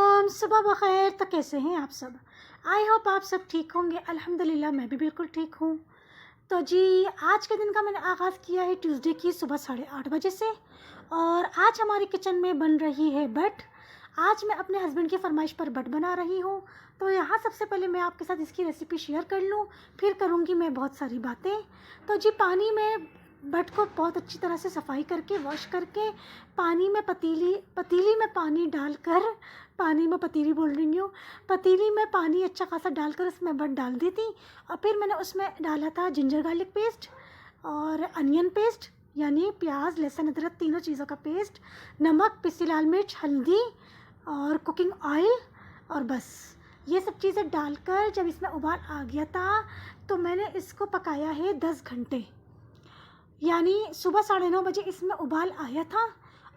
वालेकुम, सुबह बख़ैर। तो कैसे हैं आप सब? आई होप आप सब ठीक होंगे। अल्हम्दुलिल्लाह मैं भी बिल्कुल ठीक हूँ। तो जी, आज के दिन का मैंने आगाज़ किया है ट्यूसडे की सुबह 8:30 बजे से। और आज हमारी किचन में बन रही है बट। आज मैं अपने हस्बैंड की फरमाइश पर बट बना रही हूँ। तो यहाँ सबसे पहले मैं आपके साथ इसकी रेसिपी शेयर कर लूँ, फिर करूँगी मैं बहुत सारी बातें। तो जी, पानी में बट को बहुत अच्छी तरह से सफाई करके वॉश करके पानी में पतीली में पानी डालकर, पानी में पतीली बोल रही हूँ, पतीली में पानी अच्छा खासा डालकर उसमें बट डाल दी थी। और फिर मैंने उसमें डाला था जिंजर गार्लिक पेस्ट और अनियन पेस्ट, यानी प्याज लहसुन अदरक तीनों चीज़ों का पेस्ट, नमक, पिसी लाल मिर्च, हल्दी और कुकिंग ऑयल। और बस ये सब चीज़ें डालकर जब इसमें उबाल आ गया था तो मैंने इसको पकाया है 10 घंटे, यानी सुबह 9:30 बजे इसमें उबाल आया था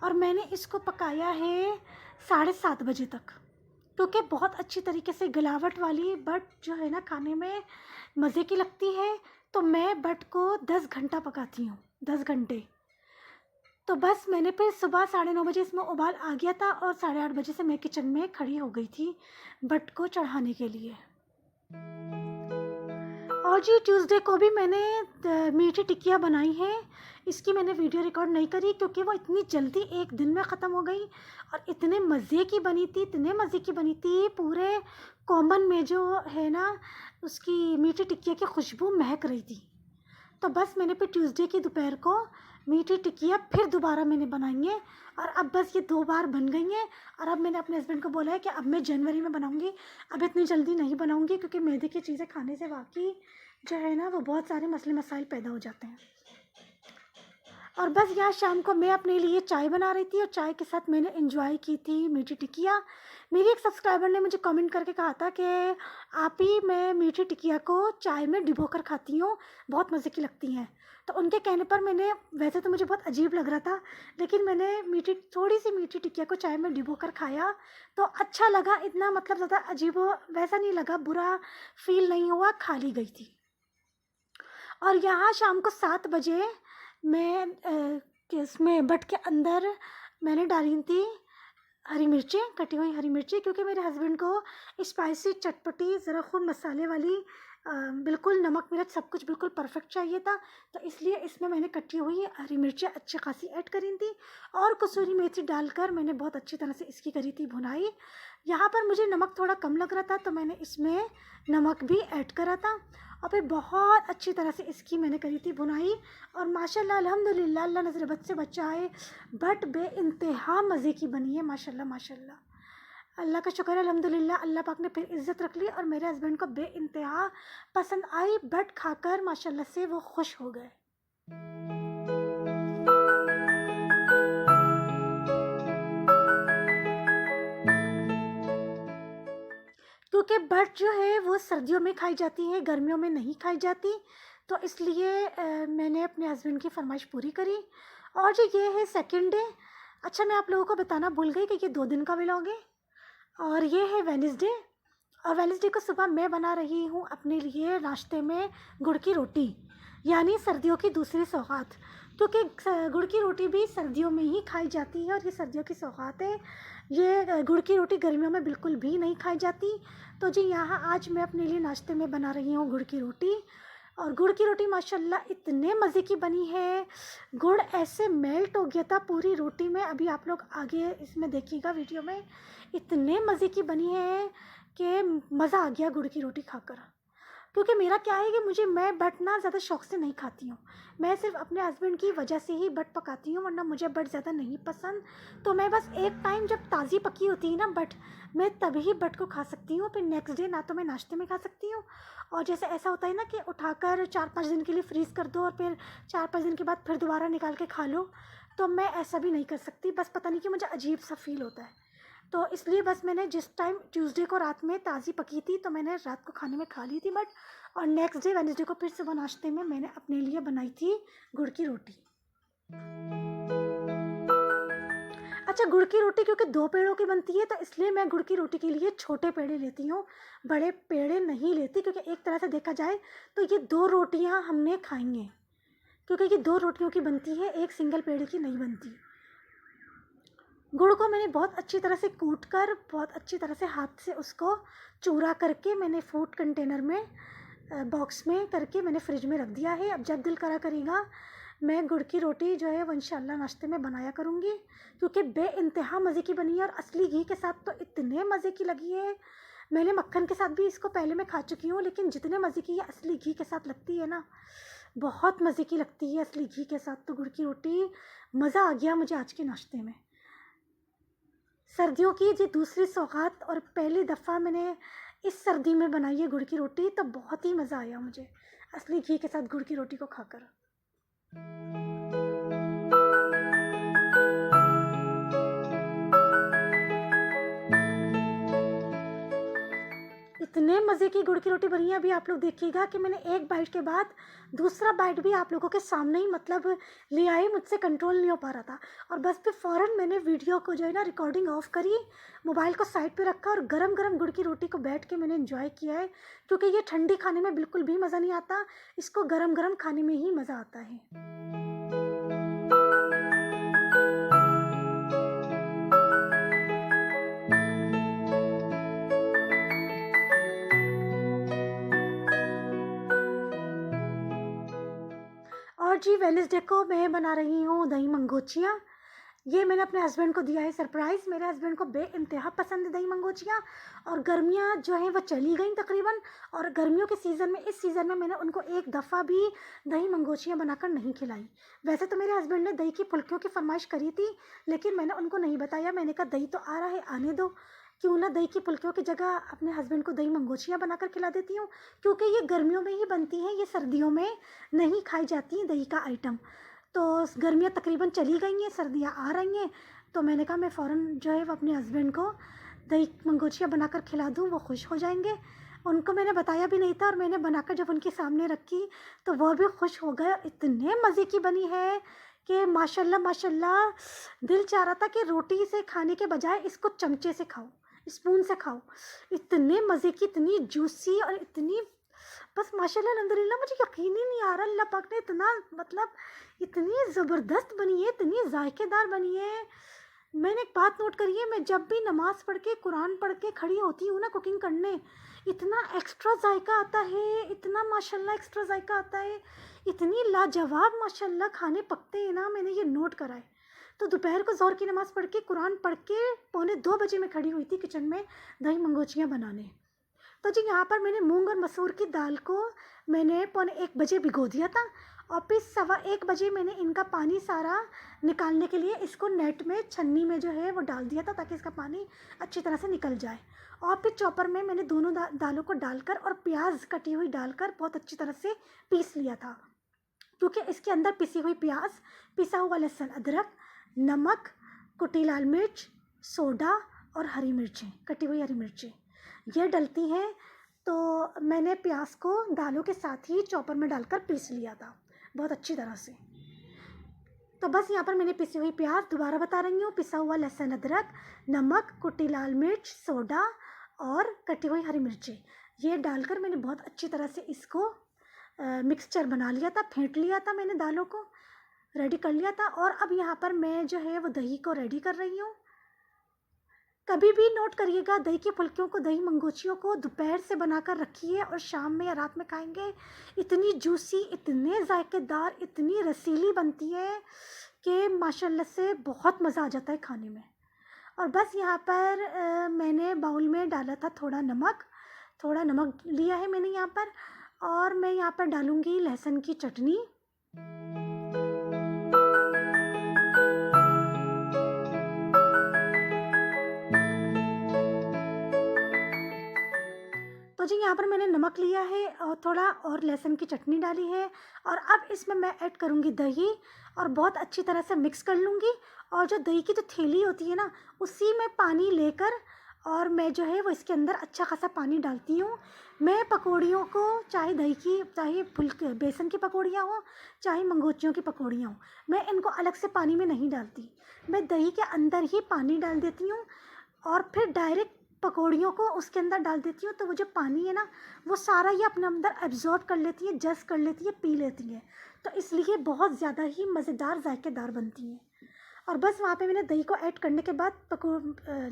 और मैंने इसको पकाया है 7:30 बजे तक, क्योंकि बहुत अच्छी तरीके से गलावट वाली बट जो है ना खाने में मज़े की लगती है। तो मैं बट को 10 घंटा पकाती हूँ, 10 घंटे। तो बस मैंने फिर सुबह 9:30 बजे इसमें उबाल आ गया था और 8:30 बजे से मैं किचन में खड़ी हो गई थी बट को चढ़ाने के लिए। और जी, ट्यूसडे को भी मैंने मीठी टिक्कियाँ बनाई हैं। इसकी मैंने वीडियो रिकॉर्ड नहीं करी क्योंकि वो इतनी जल्दी एक दिन में ख़त्म हो गई और इतने मज़े की बनी थी, इतने मज़े की बनी थी। पूरे कॉमन में जो है ना उसकी मीठी टिक्किया की खुशबू महक रही थी। तो बस मैंने फिर ट्यूसडे की दोपहर को मीठी टिक्कियाँ फिर दोबारा मैंने बनाई हैं और अब बस ये 2 बार बन गई हैं। और अब मैंने अपने हस्बैंड को बोला है कि अब मैं जनवरी में बनाऊंगी, अब इतनी जल्दी नहीं बनाऊंगी, क्योंकि मैदे की चीज़ें खाने से वाकई जो है ना वो बहुत सारे मसले मसाइल पैदा हो जाते हैं। और बस यहाँ शाम को मैं अपने लिए चाय बना रही थी और चाय के साथ मैंने एंजॉय की थी मीठी टिक्किया। मेरी एक सब्सक्राइबर ने मुझे कमेंट करके कहा था कि आप ही, मैं मीठी टिक्किया को चाय में डिबो कर खाती हूँ, बहुत मज़े की लगती हैं। तो उनके कहने पर मैंने, वैसे तो मुझे बहुत अजीब लग रहा था, लेकिन मैंने थोड़ी सी मीठी टिक्किया को चाय में डिबो कर खाया तो अच्छा लगा। इतना मतलब ज़्यादा अजीब वैसा नहीं लगा, बुरा फील नहीं हुआ, खा ली गई थी। और यहाँ शाम को 7 बजे मैं इसमें बट के अंदर मैंने डाली थी हरी मिर्चें, कटी हुई हरी मिर्ची, क्योंकि मेरे हस्बैंड को स्पाइसी, चटपटी, ज़रा खूब मसाले वाली, बिल्कुल नमक मिर्च सब कुछ बिल्कुल परफेक्ट चाहिए था। तो इसलिए इसमें मैंने कटी हुई हरी मिर्चें अच्छी खासी ऐड करी थी और कसूरी मेथी डालकर मैंने बहुत अच्छी तरह से इसकी करी थी भुनाई। यहाँ पर मुझे नमक थोड़ा कम लग रहा था तो मैंने इसमें नमक भी ऐड करा था और फिर बहुत अच्छी तरह से इसकी मैंने करी थी भुनाई। और माशाल्लाह अल्हम्दुलिल्लाह, अल्लाह नज़र बद से बचाए, बट बेइंतहा मज़े की बनी है माशाल्लाह माशाल्लाह। अल्लाह का शुक्र है अल्हम्दुलिल्लाह, अल्लाह पाक ने फिर इज़्ज़त रख ली और मेरे हस्बैंड को बेइंतहा पसंद आई। बट खाकर माशाल्लाह से वो खुश हो गए। क्योंकि बट जो है वो सर्दियों में खाई जाती है, गर्मियों में नहीं खाई जाती। तो इसलिए मैंने अपने हस्बैंड की फरमाइश पूरी करी। और जो ये है सेकंड डे। अच्छा, मैं आप लोगों को बताना भूल गई कि ये 2 दिन का व्लॉग है और ये है वेडनेसडे। और वेडनेसडे को सुबह मैं बना रही हूँ अपने लिए नाश्ते में गुड़ की रोटी, यानी सर्दियों की दूसरी सौगात, क्योंकि गुड़ की रोटी भी सर्दियों में ही खाई जाती है और ये सर्दियों की सौगात है। ये गुड़ की रोटी गर्मियों में बिल्कुल भी नहीं खाई जाती। तो जी, यहाँ आज मैं अपने लिए नाश्ते में बना रही हूँ गुड़ की रोटी। और गुड़ की रोटी माशाल्लाह इतने मज़े की बनी है, गुड़ ऐसे मेल्ट हो गया था पूरी रोटी में। अभी आप लोग आगे इसमें देखिएगा वीडियो में, इतने मज़े की बनी है कि मज़ा आ गया गुड़ की रोटी खाकर। क्योंकि मेरा क्या है कि मैं बट ना ज़्यादा शौक़ से नहीं खाती हूँ, मैं सिर्फ अपने हस्बैंड की वजह से ही बट पकाती हूँ, वरना मुझे बट ज़्यादा नहीं पसंद। तो मैं बस एक टाइम जब ताज़ी पकी होती है ना बट, मैं तभी बट को खा सकती हूँ, फिर नेक्स्ट डे ना तो मैं नाश्ते में खा सकती हूँ। और जैसे ऐसा होता है ना कि उठाकर 4-5 दिन के लिए फ्रीज़ कर दो और फिर 4-5 दिन के बाद फिर दोबारा निकाल के खा लो, तो मैं ऐसा भी नहीं कर सकती। बस पता नहीं कि मुझे अजीब सा फील होता है। तो इसलिए बस मैंने जिस टाइम ट्यूसडे को रात में ताज़ी पकी थी तो मैंने रात को खाने में खा ली थी बट, और नेक्स्ट डे वेडनेसडे को फिर सुबह नाश्ते में मैंने अपने लिए बनाई थी गुड़ की रोटी। अच्छा, गुड़ की रोटी क्योंकि 2 पेड़ों की बनती है तो इसलिए मैं गुड़ की रोटी के लिए छोटे पेड़े लेती हूँ, बड़े पेड़े नहीं लेती, क्योंकि एक तरह से देखा जाए तो ये 2 रोटियाँ हमने खाएंगे, क्योंकि ये 2 रोटियों की बनती है, एक सिंगल पेड़े की नहीं बनती। गुड़ को मैंने बहुत अच्छी तरह से कूट कर, बहुत अच्छी तरह से हाथ से उसको चूरा करके मैंने फूड कंटेनर में बॉक्स में करके मैंने फ्रिज में रख दिया है। अब जब दिल करा करेगा मैं गुड़ की रोटी जो है वो इंशाल्लाह नाश्ते में बनाया करूँगी, क्योंकि बेइंतहा मज़े की बनी है और असली घी के साथ तो इतने मज़े की लगी है। मैंने मक्खन के साथ भी इसको पहले मैं खा चुकी हूँ, लेकिन जितने मज़े की ये असली घी के साथ लगती है ना, बहुत मज़े की लगती है असली घी के साथ तो गुड़ की रोटी। मज़ा आ गया मुझे आज के नाश्ते में। सर्दियों की जी दूसरी सौगात और पहली दफ़ा मैंने इस सर्दी में बनाई है गुड़ की रोटी, तो बहुत ही मज़ा आया मुझे असली घी के साथ गुड़ की रोटी को खाकर। इतने मज़े की गुड़ की रोटी बनी है, अभी आप लोग देखिएगा कि मैंने एक बाइट के बाद दूसरा बाइट भी आप लोगों के सामने ही मतलब ले आई, मुझसे कंट्रोल नहीं हो पा रहा था। और बस फिर फ़ौरन मैंने वीडियो को जो है ना रिकॉर्डिंग ऑफ करी, मोबाइल को साइड पे रखा और गरम गरम गुड़ की रोटी को बैठ के मैंने एंजॉय किया है, क्योंकि ये ठंडी खाने में बिल्कुल भी मज़ा नहीं आता, इसको गरम गरम खाने में ही मज़ा आता है। और जी वेडनेसडे को मैं बना रही हूँ दही मंगोचियाँ। ये मैंने अपने हस्बैंड को दिया है सरप्राइज़। मेरे हस्बैंड को बेइंतहा पसंद है दही मंगोचियाँ, और गर्मियाँ जो हैं वो चली गईं तकरीबन, और गर्मियों के सीज़न में, इस सीज़न में मैंने उनको एक दफ़ा भी दही मंगोचियाँ बनाकर नहीं खिलाई। वैसे तो मेरे हस्बैंड ने दही की फुल्कियों की फरमाइश करी थी, लेकिन मैंने उनको नहीं बताया। मैंने कहा दही तो आ रहा है, आने दो, क्यों ना दही की फुल्कियों की जगह अपने हस्बैंड को दही मंगोचियाँ बनाकर खिला देती हूँ, क्योंकि ये गर्मियों में ही बनती हैं, ये सर्दियों में नहीं खाई जाती हैं दही का आइटम। तो गर्मियाँ तकरीबन चली गई हैं, सर्दियाँ आ रही हैं, तो मैंने कहा मैं फ़ौरन जो है वो अपने हस्बैंड को दही मंगोचियाँ बनाकर खिला दूँ, वो खुश हो जाएंगे। उनको मैंने बताया भी नहीं था, और मैंने बनाकर जब उनके सामने रखी तो वह भी खुश हो गए। इतने मज़े की बनी है कि माशाल्लाह माशाल्लाह, दिल चाह रहा था कि रोटी से खाने के बजाय इसको चमचे से खाओ, स्पून से खाओ। इतने मज़े की, इतनी जूसी और इतनी, बस माशाल्लाह अल्हम्दुलिल्लाह, मुझे यकीन ही नहीं आ रहा, अल्लाह पाक ने इतना मतलब इतनी ज़बरदस्त बनी है, इतनी जायकेदार बनी है। मैंने एक बात नोट करी है, मैं जब भी नमाज़ पढ़ के, कुरान पढ़ के खड़ी होती हूँ ना कुकिंग करने, इतना एक्स्ट्रा जायका आता है, इतना माशाल्लाह एक्स्ट्रा जायका आता है, इतनी लाजवाब माशाल्लाह खाने पकते हैं ना, मैंने ये नोट करा है। तो दोपहर को ज़ोहर की नमाज़ पढ़ के, कुरान पढ़ के 1:45 मैं खड़ी हुई थी किचन में दही मंगोचियाँ बनाने। तो जी यहाँ पर मैंने मूंग और मसूर की दाल को मैंने 1:45 भिगो दिया था, और फिर 1:15 मैंने इनका पानी सारा निकालने के लिए इसको नेट में, छन्नी में जो है वो डाल दिया था, ताकि इसका पानी अच्छी तरह से निकल जाए। और फिर चॉपर में मैंने दोनों दालों को डालकर और प्याज कटी हुई डालकर बहुत अच्छी तरह से पीस लिया था, क्योंकि इसके अंदर पिसी हुई प्याज, पिसा हुआ लहसुन अदरक, नमक, कुटी लाल मिर्च, सोडा और हरी मिर्चें, कटी हुई हरी मिर्चें ये डलती हैं। तो मैंने प्याज को दालों के साथ ही चॉपर में डालकर पीस लिया था बहुत अच्छी तरह से। तो बस यहाँ पर मैंने पिसी हुई प्याज, दोबारा बता रही हूँ, पिसा हुआ लहसुन अदरक, नमक, कुटी लाल मिर्च, सोडा और कटी हुई हरी मिर्चें ये डालकर मैंने बहुत अच्छी तरह से इसको मिक्सचर बना लिया था, फेंट लिया था मैंने, दालों को रेडी कर लिया था। और अब यहाँ पर मैं जो है वो दही को रेडी कर रही हूँ। कभी भी नोट करिएगा, दही की फुल्कियों को, दही मंगोचियों को दोपहर से बनाकर रखिए और शाम में या रात में खाएंगे, इतनी जूसी, इतने जायकेदार, इतनी रसीली बनती है कि माशाल्लाह से बहुत मज़ा आ जाता है खाने में। और बस यहाँ पर मैंने बाउल में डाला था थोड़ा नमक लिया है मैंने यहाँ पर, और मैं यहाँ पर डालूँगी लहसुन की चटनी। तो जी यहाँ पर मैंने नमक लिया है और थोड़ा और लहसुन की चटनी डाली है, और अब इसमें मैं ऐड करूँगी दही और बहुत अच्छी तरह से मिक्स कर लूँगी। और जो दही की जो थैली होती है ना, उसी में पानी लेकर और मैं जो है वो इसके अंदर अच्छा खासा पानी डालती हूँ। मैं पकौड़ियों को, चाहे दही की, चाहे फुल्के बेसन की पकौड़ियाँ हों, चाहे मंगोचियों की पकौड़ियाँ हों, मैं इनको अलग से पानी में नहीं डालती। मैं दही के अंदर ही पानी डाल देती हूँ और फिर डायरेक्ट पकौड़ियों को उसके अंदर डाल देती हूँ। तो वो जो पानी है ना, वो सारा ये अपने अंदर एब्जॉर्ब कर लेती है, जज़ कर लेती है, पी लेती है। तो इसलिए बहुत ज़्यादा ही मज़ेदार, जायकेदार बनती हैं। और बस वहाँ पे मैंने दही को ऐड करने के बाद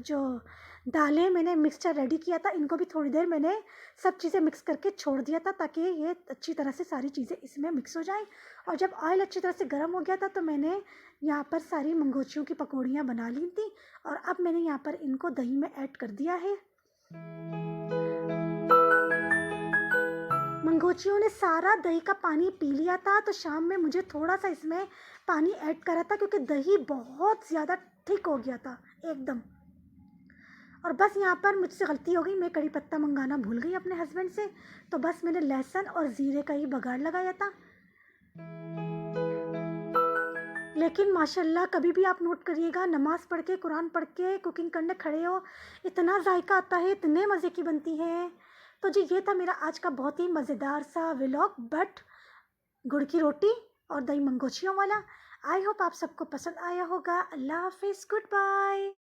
जो दालें मैंने मिक्सचर रेडी किया था, इनको भी थोड़ी देर मैंने सब चीज़ें मिक्स करके छोड़ दिया था ताकि ये अच्छी तरह से सारी चीज़ें इसमें मिक्स हो जाएं। और जब ऑयल अच्छी तरह से गर्म हो गया था तो मैंने यहाँ पर सारी मंगोचियों की पकौड़ियाँ बना ली थी और अब मैंने यहाँ पर इनको दही में ऐड कर दिया है। मंगोचियों ने सारा दही का पानी पी लिया था, तो शाम में मुझे थोड़ा सा इसमें पानी ऐड करा था क्योंकि दही बहुत ज़्यादा थिक हो गया था एकदम। और बस यहाँ पर मुझसे गलती हो गई, मैं कड़ी पत्ता मंगाना भूल गई अपने हस्बैंड से, तो बस मैंने लहसुन और ज़ीरे का ही बघाड़ लगाया था। लेकिन माशाल्लाह कभी भी आप नोट करिएगा, नमाज़ पढ़ के कुरान पढ़ के कुकिंग करने खड़े हो, इतना जायका आता है, इतने मज़े की बनती है। तो जी ये था मेरा आज का बहुत ही मज़ेदार सा व्लॉग, बट गुड़ की रोटी और दही मंगोचियों वाला। आई होप आप सबको पसंद आया होगा। अल्लाह हाफिज़, गुड बाय।